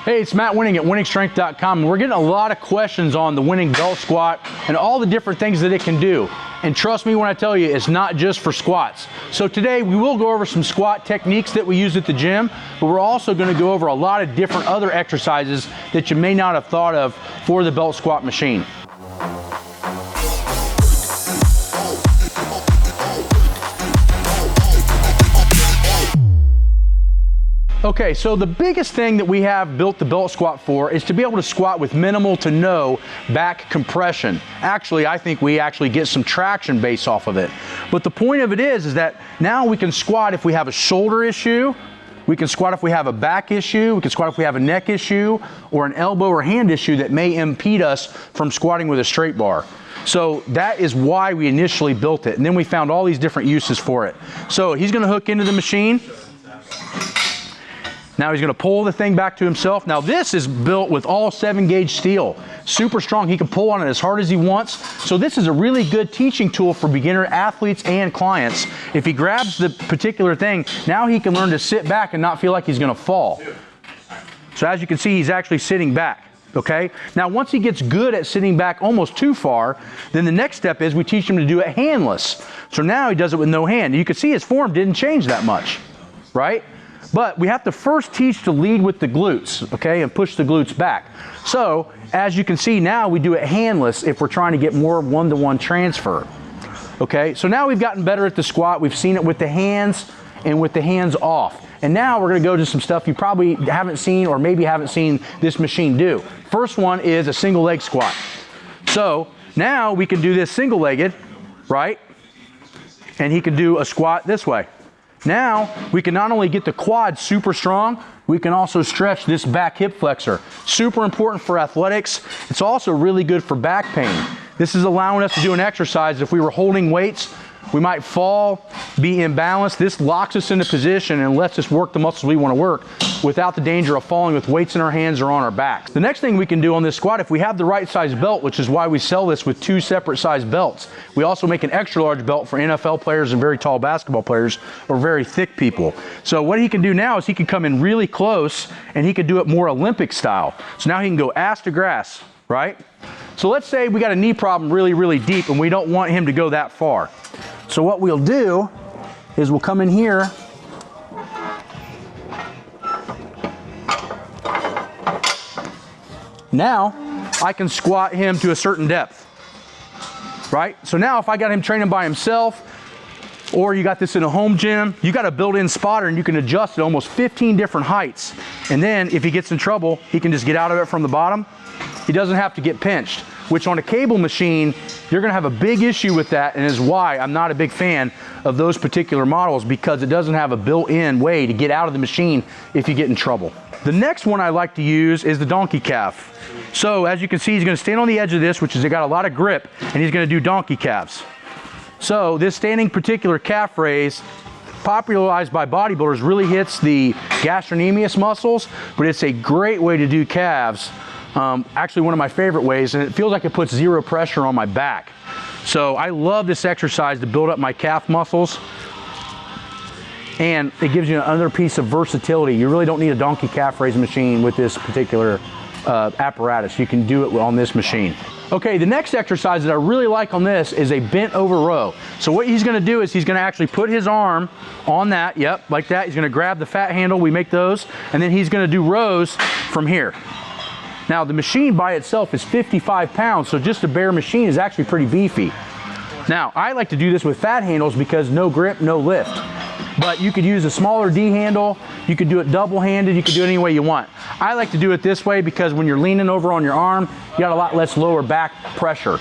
Hey, it's Matt Wenning at WenningStrength.com, and we're getting a lot of questions on the Wenning Belt Squat and all the different things that it can do. And trust me when I tell you, it's not just for squats. So today we will go over some squat techniques that we use at the gym, but we're also going to go over a lot of different other exercises that you may not have thought of for the belt squat machine. Okay, so the biggest thing that we have built the belt squat for is to be able to squat with minimal to no back compression. Actually, I think we actually get some traction base off of it. But the point of it is that now we can squat if we have a shoulder issue, we can squat if we have a back issue, we can squat if we have a neck issue, or an elbow or hand issue that may impede us from squatting with a straight bar. So that is why we initially built it. And then we found all these different uses for it. So he's gonna hook into the machine. Now he's gonna pull the thing back to himself. Now this is built with all 7-gauge steel. Super strong, he can pull on it as hard as he wants. So this is a really good teaching tool for beginner athletes and clients. If he grabs the particular thing, now he can learn to sit back and not feel like he's gonna fall. So as you can see, he's actually sitting back, okay? Now once he gets good at sitting back almost too far, then the next step is we teach him to do it handless. So now he does it with no hand. You can see his form didn't change that much, right? But we have to first teach to lead with the glutes, okay, and push the glutes back. So, as you can see now, we do it handless if we're trying to get more one-to-one transfer, okay? So now we've gotten better at the squat. We've seen it with the hands and with the hands off. And now we're gonna go to some stuff you probably haven't seen or maybe haven't seen this machine do. First one is a single leg squat. So now we can do this single-legged, right? And he can do a squat this way. Now, we can not only get the quad super strong, we can also stretch this back hip flexor. Super important for athletics. It's also really good for back pain. This is allowing us to do an exercise. If we were holding weights, we might fall, be imbalanced. This locks us into position and lets us work the muscles we want to work without the danger of falling with weights in our hands or on our backs. The next thing we can do on this squat, if we have the right size belt, which is why we sell this with 2 separate size belts. We also make an extra large belt for NFL players and very tall basketball players or very thick people. So what he can do now is he can come in really close and he can do it more Olympic style. So now he can go ass to grass, right? So let's say we got a knee problem really, really deep and we don't want him to go that far. So what we'll do is we'll come in here now I can squat him to a certain depth, right? So now if I got him training by himself or you got this in a home gym, you got a built-in spotter and you can adjust it almost 15 different heights. And then if he gets in trouble, he can just get out of it from the bottom. He doesn't have to get pinched, which on a cable machine, you're gonna have a big issue with that, and is why I'm not a big fan of those particular models, because it doesn't have a built-in way to get out of the machine if you get in trouble. The next one I like to use is the donkey calf. So as you can see, he's gonna stand on the edge of this, which is got a lot of grip, and he's gonna do donkey calves. So this standing particular calf raise, popularized by bodybuilders, really hits the gastrocnemius muscles, but it's a great way to do calves. Actually one of my favorite ways, and it feels like it puts 0 pressure on my back. So I love this exercise to build up my calf muscles, and it gives you another piece of versatility. You really don't need a donkey calf raise machine with this particular apparatus. You can do it on this machine. Okay, the next exercise that I really like on this is a bent over row. So what he's gonna do is he's gonna actually put his arm on that, yep, like that. He's gonna grab the fat handle, we make those, and then he's gonna do rows from here. Now the machine by itself is 55 pounds, so just a bare machine is actually pretty beefy. Now I like to do this with fat handles because no grip, no lift. But you could use a smaller D handle, you could do it double-handed, you could do it any way you want. I like to do it this way because when you're leaning over on your arm, you got a lot less lower back pressure.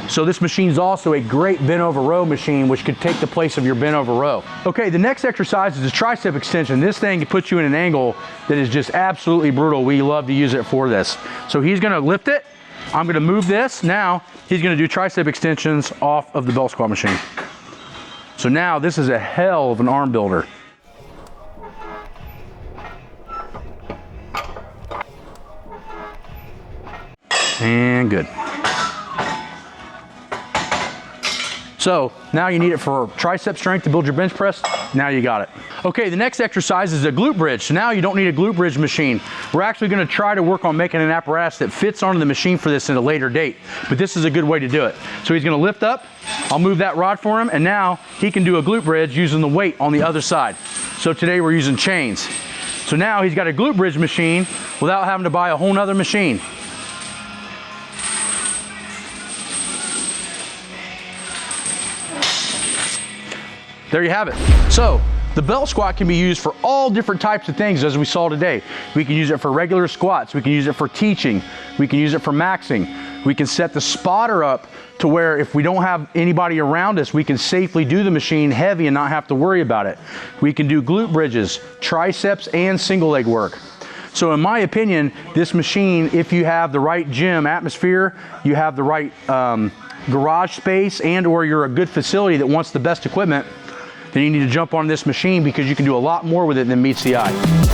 So this machine is also a great bent over row machine, which could take the place of your bent over row. Okay, the next exercise is a tricep extension. This thing puts you in an angle that is just absolutely brutal. We love to use it for this. So he's gonna lift it, I'm gonna move this. Now he's gonna do tricep extensions off of the belt squat machine. So now this is a hell of an arm builder. And good. So now you need it for tricep strength to build your bench press. Now you got it. Okay, the next exercise is a glute bridge. So now you don't need a glute bridge machine. We're actually gonna try to work on making an apparatus that fits onto the machine for this at a later date. But this is a good way to do it. So he's gonna lift up, I'll move that rod for him, and now he can do a glute bridge using the weight on the other side. So today we're using chains. So now he's got a glute bridge machine without having to buy a whole nother machine. There you have it. So the belt squat can be used for all different types of things, as we saw today. We can use it for regular squats. We can use it for teaching. We can use it for maxing. We can set the spotter up to where if we don't have anybody around us, we can safely do the machine heavy and not have to worry about it. We can do glute bridges, triceps, and single leg work. So in my opinion, this machine, if you have the right gym atmosphere, you have the right garage space, and or you're a good facility that wants the best equipment, then you need to jump on this machine because you can do a lot more with it than meets the eye.